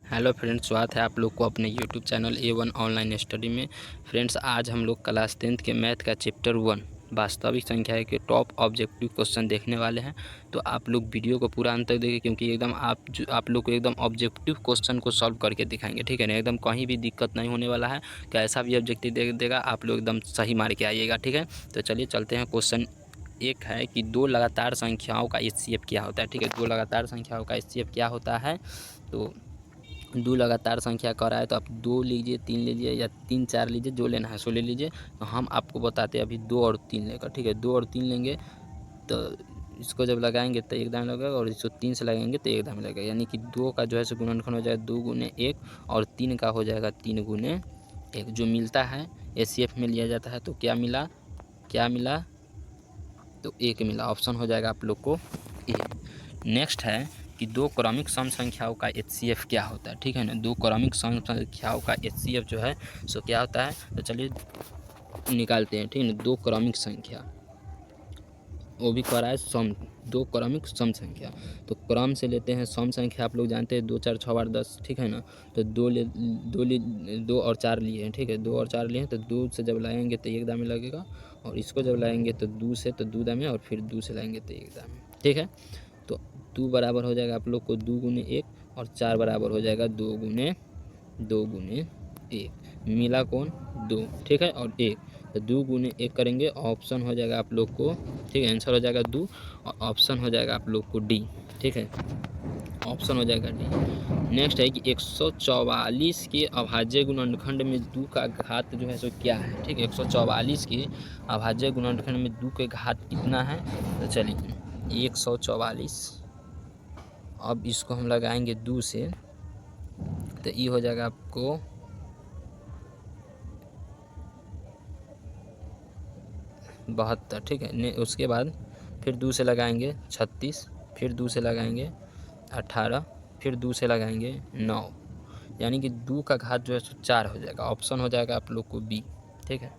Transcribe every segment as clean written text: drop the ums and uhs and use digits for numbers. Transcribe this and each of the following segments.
Hello friends, स्वागत है आप लोग को अपने YouTube channel A1 online study में। फ्रेंड्स, आज हम लोग क्लास 10th के मैथ का चैप्टर 1 वास्तविक संख्या के टॉप ऑब्जेक्टिव क्वेश्चन देखने वाले हैं। तो आप लोग वीडियो को पूरा अंत तक देखें, क्योंकि एकदम आप लोग को एकदम ऑब्जेक्टिव क्वेश्चन को सॉल्व करके दिखाएंगे। ठीक है ना, एकदम कहीं भी दिक्कत नहीं होने वाला है। कैसा भी ऑब्जेक्टिव देगा आप लोग एकदम सही मार के आइएगा। ठीक है, तो चलिए चलते हैं। क्वेश्चन एक है कि दो लगातार संख्याओं का HCF क्या होता है। ठीक है, दो लगातार संख्याओं का HCF क्या होता है। तो दो लगातार संख्या कर रहा है तो आप 2 लीजिए, 3 लीजिए या 3 4 लीजिए, जो लेना है सो ले लीजिए। तो हम आपको बताते हैं अभी 2 और 3 लेकर। ठीक है, 2 और 3 लेंगे तो इसको जब लगाएंगे तो एक दाम लगेगा, और इसको 3 से लगाएंगे तो एक दाम लगेगा। यानी कि 2 का जो है सो गुणनखंड हो जाएगा 2 गुने 1, और 3 का हो जाएगा 3 गुने 1। जो मिलता है HCF में लिया जाता है। तो क्या मिला तो 1 मिला। ऑप्शन हो जाएगा आप लोग को ए। नेक्स्ट है कि दो क्रमिक सम संख्याओं का HCF क्या होता है। ठीक है ना, दो क्रमिक सम संख्याओं का HCF जो है सो क्या होता है। तो चलिए निकालते हैं। ठीक है ना, दो क्रमिक संख्या, वो भी कह रहा है सम, दो क्रमिक सम संख्या। तो क्रम से लेते हैं सम संख्या। आप लोग जानते हैं 2 4 6 8 10। ठीक है ना, तो 2 और 4 लिए हैं। ठीक है, 2 और 4 लिए हैं तो 2 से जब लाएंगे तो एक दामे लगेगा, और इसको जब लाएंगे तो 2 से तो 2 दामे, और फिर 2 से लाएंगे तो एक दामे। ठीक है, तो 2 बराबर हो जाएगा आप लोग को 2 गुने 1, और 4 बराबर हो जाएगा 2 गुने 1। मिला कौन 2। ठीक है, और 1, तो 2 गुने 1 करेंगे। ऑप्शन हो जाएगा आप लोग को, ठीक है, आंसर हो जाएगा 2, और ऑप्शन हो जाएगा आप लोग को डी। ठीक है, ऑप्शन हो जाएगा डी। नेक्स्ट है कि 144 के अभाज्य गुणनखंड में 2 का घात जो है सो क्या है। ठीक है, 144 के अभाज्य गुणनखंड में 2 के घात कितना है। तो चलिए 144, अब इसको हम लगाएंगे 2 से, तो ये हो जाएगा आपको 72। ठीक है, उसके बाद फिर 2 से लगाएंगे 36, फिर 2 से लगाएंगे 18, फिर 2 से लगाएंगे 9। यानी कि 2 का घात जो है सो 4 हो जाएगा। ऑप्शन हो जाएगा आप लोग को बी। ठीक है,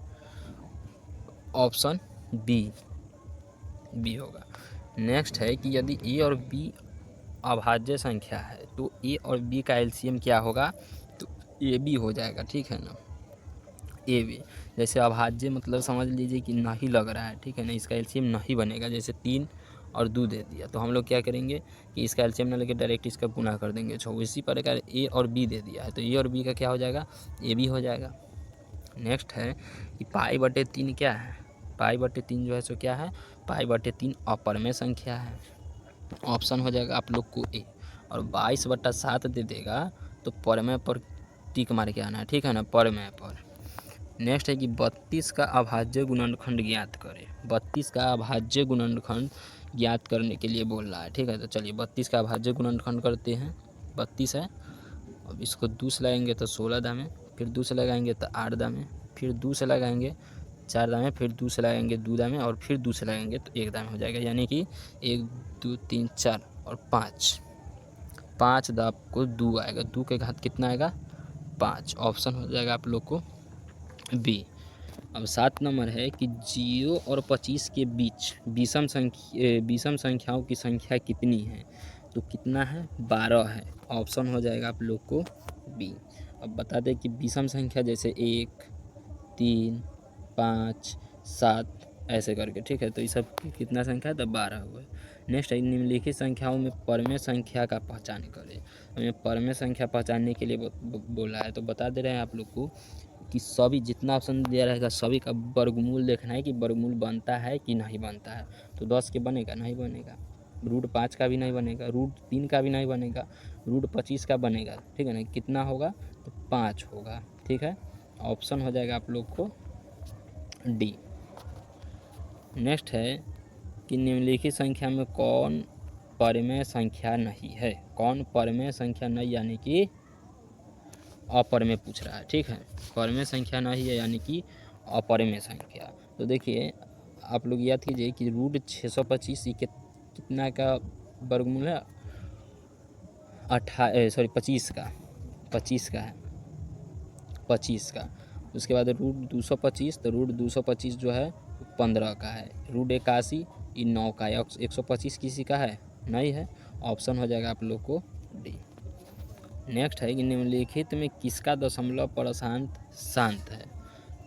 ऑप्शन बी होगा। नेक्स्ट है कि यदि ए और बी अभाज्य संख्या है तो ए और बी का एलसीएम क्या होगा। तो ए बी हो जाएगा। ठीक है ना, ए बी। जैसे अभाज्य मतलब समझ लीजिए कि नहीं लग रहा है। ठीक है ना, इसका एलसीएम नहीं बनेगा। जैसे 3 और 2 दे दिया तो हम लोग क्या करेंगे कि इसका एलसीएम ना लेके डायरेक्ट इसका गुना कर देंगे 6। इसी प्रकार ए और बी दे दिया है तो ए और बी का क्या हो जाएगा, ए बी हो जाएगा। नेक्स्ट है कि पाई/3 क्या है। पाई/3 जो है सो क्या है, पाई/3 अपरमेय संख्या है। ऑप्शन हो जाएगा आप लोग को ए। और 22/7 दे देगा तो परमेय पर टिक मार के आना है। ठीक है ना, परमेय पर। नेक्स्ट है कि 32 का अभाज्य गुणनखंड ज्ञात करें। 32 का अभाज्य गुणनखंड ज्ञात करने के लिए बोल रहा है। ठीक है, तो चलिए 32 का अभाज्य गुणनखंड करते हैं। 32 है, अब इसको 2 से लगाएंगे तो 16 दामे, फिर 2 से लगाएंगे तो 8 दामे, फिर 2 से लगाएंगे 4 दामे, फिर 2 से लगाएंगे 2 दामे, और फिर 2 से लगाएंगे तो 1 दामे हो जाएगा। यानी कि 1 2 3 4 और 5 दाब को 2 आएगा। 2 के घात कितना आएगा, 5। ऑप्शन हो जाएगा आप लोग को बी। अब 7 नंबर है कि 0 और 25 के बीच विषम संख्याओं की संख्या कितनी है। तो कितना है, 12 है। ऑप्शन हो जाएगा आप लोग को बी। अब बता दें कि विषम संख्या जैसे 1 3 5 7 ऐसे करके। ठीक है, तो ये सब कितना संख्या है, तो 12 हुआ। नेक्स्ट है निम्नलिखित संख्याओं में परमेय संख्या का पहचान करें। हमें परमेय संख्या पहचानने के लिए बोला है। तो बता दे रहे हैं आप लोग को कि सभी जितना ऑप्शन दिया रहेगा सभी का वर्गमूल देखना है कि वर्गमूल बनता है कि नहीं बनता है। तो 10 के बनेगा, नहीं बनेगा। √5 का भी नहीं बनेगा, √3 का भी नहीं बनेगा, √25 का बनेगा। ठीक है ना, कितना होगा, तो 5 होगा। ठीक है, ऑप्शन हो जाएगा आप लोग को डी। नेक्स्ट है कि निम्नलिखित संख्या में कौन परमेय संख्या नहीं है। कौन परमेय संख्या नहीं, यानी कि अपरमेय पूछ रहा है। ठीक है, परमेय संख्या नहीं है यानी कि अपरमेय संख्या। तो देखिए आप लोग याद कीजिए कि √625 कितना का वर्गमूल है, 25 का, 25 का है, 25 का। उसके बाद √225, तो √225 जो है 15 का है। √81 ये 9 का है। 125 किसी का है, नहीं है। ऑप्शन हो जाएगा आप लोग को डी। नेक्स्ट है कि निम्नलिखित में किसका दशमलव परसेंट शांत है।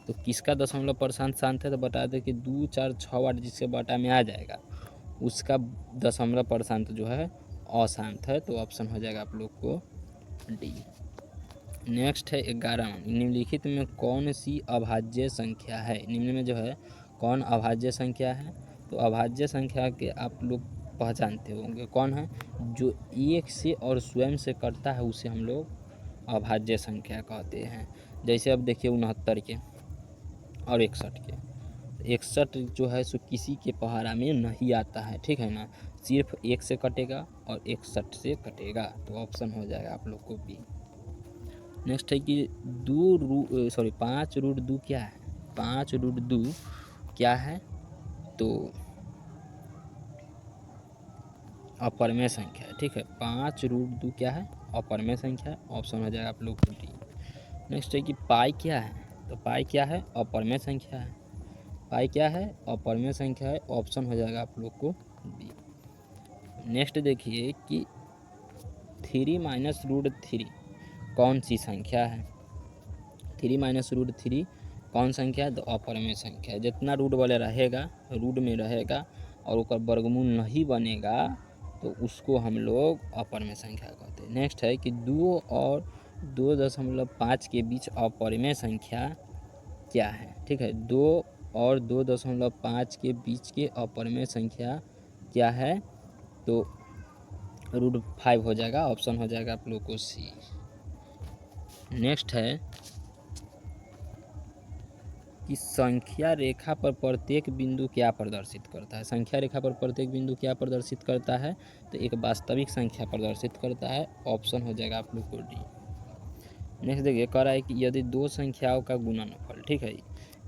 तो किसका दशमलव परसेंट शांत है, तो बता दें कि 2, 4, 6, 8 जिसके बटा में आ जाएगा उसका दशमलव परसेंट जो है अशांत है। तो ऑप्शन हो जाएगा आप लोग को डी। नेक्स्ट है 11, निम्नलिखित में कौन सी अभाज्य संख्या है। निम्न में जो है कौन अभाज्य संख्या है, तो अभाज्य संख्या के आप लोग पहचानते होंगे कौन है, जो एक से और स्वयं से करता है उसे हम लोग अभाज्य संख्या कहते हैं। जैसे अब देखिए 69 के और 61 के, 61 जो है सो किसी के पहाड़ा में नहीं आता है, ठीक है ना, सिर्फ 1 से कटेगा और 61 से कटेगा। तो ऑप्शन हो जाएगा आप लोग को बी। नेक्स्ट है कि 5√2 क्या है, 5√2 क्या है, तो अपरमेय संख्या है, ठीक है। 5√2 क्या है, अपरमेय संख्या है। ऑप्शन हो जाएगा आप लोग को डी। नेक्स्ट है कि पाई क्या है, तो पाई क्या है, अपरमेय संख्या है। पाई क्या है, अपरमेय संख्या है। ऑप्शन हो जाएगा आप लोग को बी। नेक्स्ट देखिए कि 3 - √3 कौन सी संख्या है। 3 - √3 कौन संख्या है, तो अपरमेय संख्या है। जितना रूट वाले रहेगा, रूट में रहेगा और उसका वर्गमूल नहीं बनेगा तो उसको हम लोग अपरमेय संख्या कहते हैं। नेक्स्ट है कि 2 और 2.5 के बीच अपरमेय संख्या क्या है, ठीक है। 2 और 2.5 के बीच के अपरमेय संख्या क्या है, तो √5 हो जाएगा। ऑप्शन हो जाएगा आप लोग को सी। नेक्स्ट है कि संख्या रेखा पर प्रत्येक बिंदु क्या प्रदर्शित करता है। संख्या रेखा पर प्रत्येक बिंदु क्या प्रदर्शित करता है, तो एक वास्तविक संख्या प्रदर्शित करता है। ऑप्शन हो जाएगा आप लोग को डी। नेक्स्ट देखिए कह रहा है कि यदि दो संख्याओं का गुणनफल, ठीक है,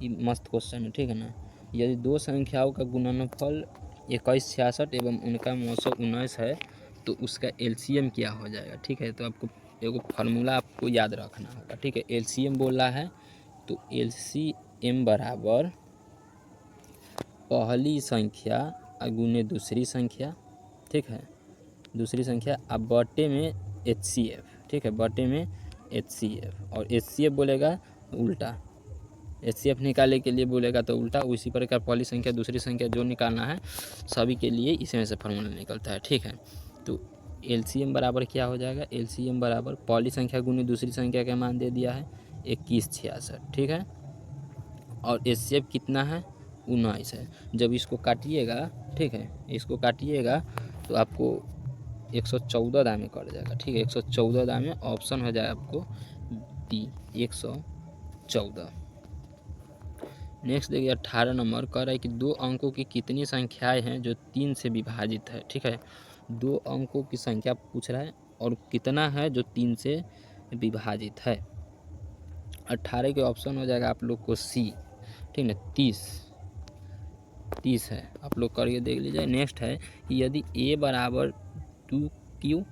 ये मस्त क्वेश्चन है, ठीक है ना। यदि दो संख्याओं का गुणनफल 2166 एवं उनका मौसम 19 है तो उसका एलसीएम क्या हो जाएगा, ठीक है। तो आपको एगो फार्मूला आपको याद रखना होगा, ठीक है। एलसीएम बोल रहा है तो एलसीएम बराबर पहली संख्या गुने दूसरी संख्या, ठीक है, दूसरी संख्या अब बटे में एचसीएफ, ठीक है, बटे में एचसीएफ। और एचसीएफ बोलेगा उल्टा, एचसीएफ निकालने के लिए बोलेगा तो उल्टा। उसी प्रकार पहली संख्या दूसरी संख्या जो निकालना है सभी के लिए इसमें से फार्मूला निकलता है, ठीक है। तो एलसीएम बराबर क्या हो जाएगा, एलसीएम बराबर पहली संख्या गुने दूसरी संख्या का मान दे दिया है 2166, ठीक है। और एचसीएफ कितना है, 19 है। जब इसको काटिएगा, ठीक है, इसको काटिएगा तो आपको 114 दाम में कट जाएगा, ठीक है, 114 दाम में। ऑप्शन हो जाएगा आपको डी 114। नेक्स्ट देखिए 18 नंबर कह रहा है कि 2 अंकों की कितनी संख्याएं हैं जो 3 से विभाजित है, ठीक है। 2 अंकों की संख्या पूछ रहा है और कितना है जो 3 से विभाजित है। 18 के ऑप्शन हो जाएगा आप लोग को सी, ठीक है, 30 है। आप लोग करके देख लीजिए। नेक्स्ट है कि यदि ए बराबर 2q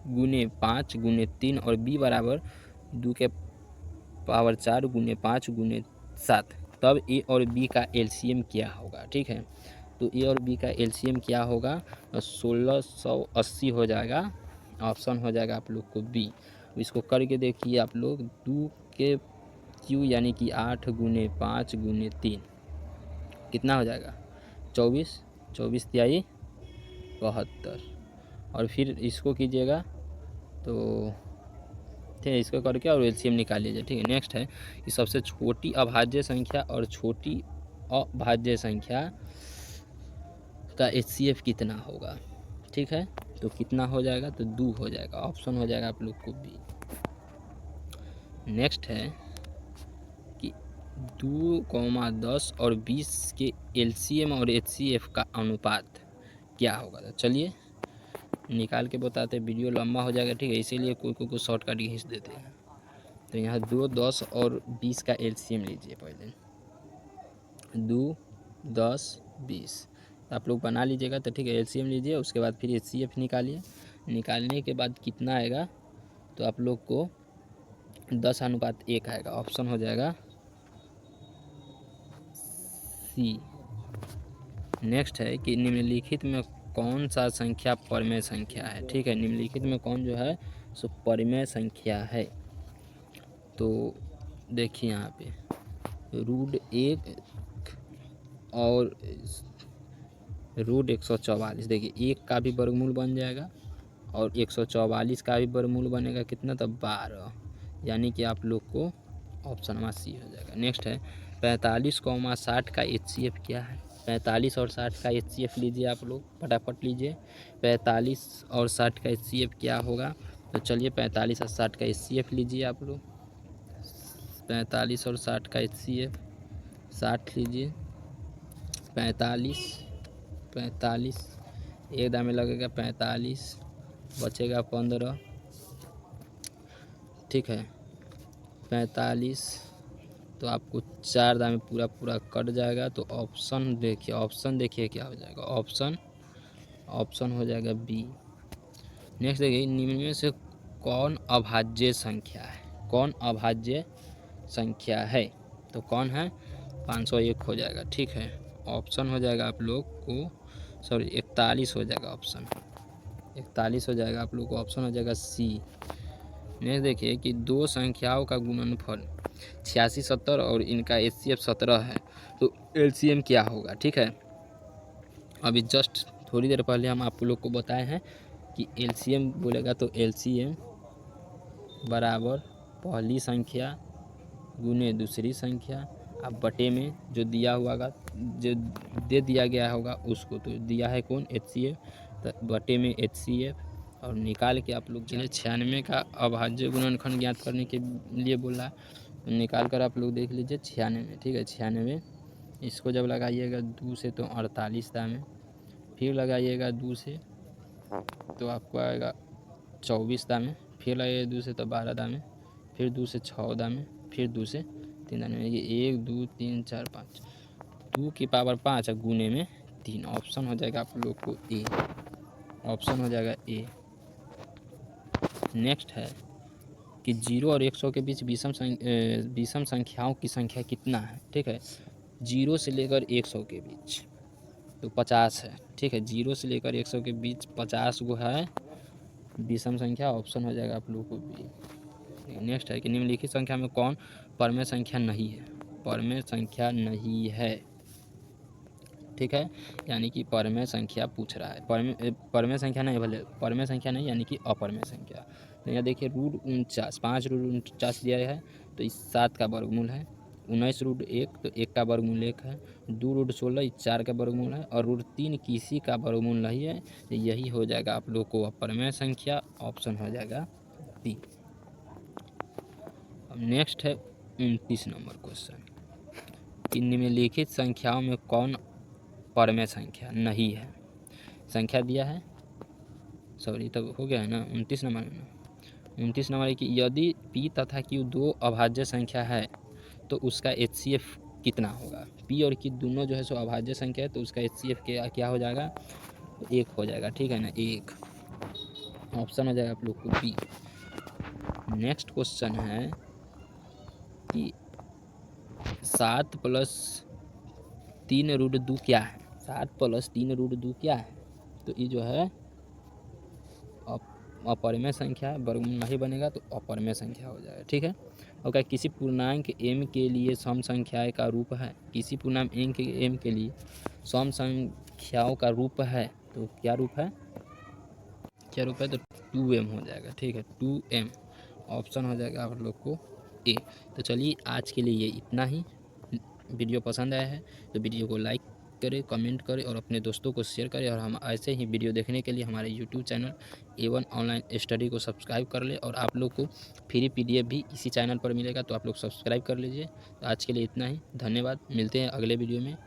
गुने 5 गुने 3 और बी बराबर 2 के पावर 4 गुने 5 गुने 7, तब ए और बी का एलसीएम क्या होगा, ठीक है। तो ए और बी का एलसीएम क्या होगा, 1680 हो जाएगा। ऑप्शन हो जाएगा आप लोग को बी। इसको करके देखिए आप लोग, 2 के क्यू यानी कि 8 गुने 5 गुने 3 कितना हो जाएगा, 24, 24 तिहाई 72। और फिर इसको कीजिएगा तो ठीक है, इसको करके और एलसीएम निकाल लीजिए, ठीक है। नेक्स्ट है कि सबसे छोटी अभाज्य संख्या और छोटी अभाज्य संख्या का एचसीएफ कितना होगा, ठीक है। तो कितना हो जाएगा, तो 2 हो जाएगा। ऑप्शन हो जाएगा आप लोग को बी। नेक्स्ट है कि 2, 10 और 20 के एलसीएम और एचसीएफ का अनुपात क्या होगा। तो चलिए निकाल के बताते, वीडियो लंबा हो जाएगा, ठीक है, इसीलिए कोई शॉर्टकट खींच देते हैं। तो यहाँ 2, 10 और 20 का एलसीएम लीजिए पहले, 2, 10, 20 आप लोग बना लीजिएगा, तो ठीक है। एलसीएम लीजिए, उसके बाद फिर एचसीएफ निकालिए। निकालने के बाद कितना आएगा, तो आप लोग को 10:1 आएगा। ऑप्शन हो जाएगा सी। नेक्स्ट है कि निम्नलिखित में कौन सा संख्या परमेय संख्या है, ठीक है। निम्नलिखित में कौन जो है सो परिमेय संख्या है। तो देखिए यहाँ पे रूट 1 और रूट 144, देखिए 1 का भी वर्गमूल बन जाएगा और 144 का भी वर्गमूल बनेगा कितना, तब 12, यानी कि आप लोग को ऑप्शन नंबर सी हो जाएगा। नेक्स्ट है 45,60 का HCF क्या है। 45 और 60 का HCF लीजिए आप लोग, फटाफट लीजिए। 45 और 60 का HCF क्या होगा, तो चलिए 45 और 60 का HCF लीजिए आप लोग। 45 और 60 का HCF 60 लीजिए। 45 एक दाम में लगेगा 45, बचेगा 15, ठीक है। 45 तो आपको 4 दाम में पूरा पूरा कट जाएगा। तो ऑप्शन देखिए क्या हो जाएगा, ऑप्शन हो जाएगा बी। नेक्स्ट देखिए निम्न में से कौन अभाज्य संख्या है, कौन अभाज्य संख्या है, तो कौन है, 501 हो जाएगा, ठीक है। ऑप्शन हो जाएगा आप लोग को 41 हो जाएगा, ऑप्शन 41 हो जाएगा आप लोग को, ऑप्शन हो जाएगा सी। नेक्स्ट देखिए कि दो संख्याओं का गुणनफल 86, 70 और इनका HCF 17 है, तो LCM क्या होगा, ठीक है। अभी जस्ट थोड़ी देर पहले हम आप लोग को बताए हैं कि LCM बोलेगा तो LCM बराबर पहली संख्या गुने दूसरी संख्या, अब बटे में जो दिया हुआ जो दे दिया गया होगा उसको, तो दिया है कौन, HCF, तो बटे में HCF और निकाल के आप लोग 96 का अभाज्य गुणनखंड ज्ञात करने के लिए बोला, तो निकाल कर आप लोग देख लीजिए 96, ठीक है। 96 इसको जब लगाइएगा 2 से तो 48 दाम, फिर लगाइएगा 2 से तो आपको आएगा 24 दाम, फिर लगाइएगा 2 से तो 12 दाम, फिर 2 से 6 दाम, फिर 2 से 3 दाम, 1 2 3 4 5, 2 की पावर 5 और गुने में 3, ऑप्शन हो जाएगा आप लोग को ए, ऑप्शन हो जाएगा ए। नेक्स्ट है कि 0 और 100 के बीच विषम संख्याओं की संख्या कितना है, ठीक है। 0 से लेकर 100 के बीच तो 50 है, ठीक है। 0 से लेकर 100 के बीच 50 गो है विषम संख्या, ऑप्शन हो जाएगा आप लोग को बी। नेक्स्ट है कि निम्नलिखित संख्या में कौन परमेय संख्या नहीं है, परमेय संख्या नहीं है, ठीक है। यानी कि परमेय संख्या पूछ रहा है, परमेय संख्या नहीं, भले परमेय संख्या नहीं यानी कि अपरमेय संख्या। तो यहाँ देखिए रूट 49, 5 रूट 49 दिया है, तो इस 7 का वर्गमूल है। 19 रूट 1 तो 1 का वर्गमूल 1 है। 2 रूट 16 इस 4 का वर्गमूल है, और रूट 3 किसी का वर्गमूल नहीं है, तो यही हो जाएगा आप लोग को अपरमेय संख्या, ऑप्शन हो जाएगा बी। अब नेक्स्ट है 29 नंबर क्वेश्चन कि निम्नलिखित संख्याओं में कौन परमेय संख्या नहीं है। संख्या दिया है, सॉरी तब हो गया है ना 29 नंबर में ना, 29 नंबर है कि यदि P तथा Q दो अभाज्य संख्या है तो उसका HCF कितना होगा। P और Q दोनों जो है सो अभाज्य संख्या है, तो उसका HCF क्या हो जाएगा, 1 हो जाएगा, ठीक है ना, 1, ऑप्शन हो जाएगा आप लोग को बी। नेक्स्ट क्वेश्चन है कि 7 + 3 रूट 2 क्या है। 7 + 3 रूट 2 क्या है, तो ये जो है अपरमेय संख्या है, वर्गमूल नहीं बनेगा तो अपरमेय संख्या हो जाएगा, ठीक है। और क्या किसी पूर्णांक m के लिए सम संख्याएं का रूप है, किसी पूर्णांक m के लिए सम संख्याओं का रूप है, तो क्या रूप है, तो 2m हो जाएगा, ठीक है, 2m, ऑप्शन हो जाएगा आप लोग को ए। तो चलिए आज के लिए ये इतना ही। वीडियो पसंद आया है तो वीडियो को लाइक करें, कमेंट करें और अपने दोस्तों को शेयर करें, और हम ऐसे ही वीडियो देखने के लिए हमारे YouTube channel A1 online study को सब्सक्राइब कर ले, और आप लोग को फ्री PDF भी इसी चैनल पर मिलेगा, तो आप लोग सब्सक्राइब कर लीजिए। तो आज के लिए इतना ही, धन्यवाद, मिलते हैं अगले वीडियो में।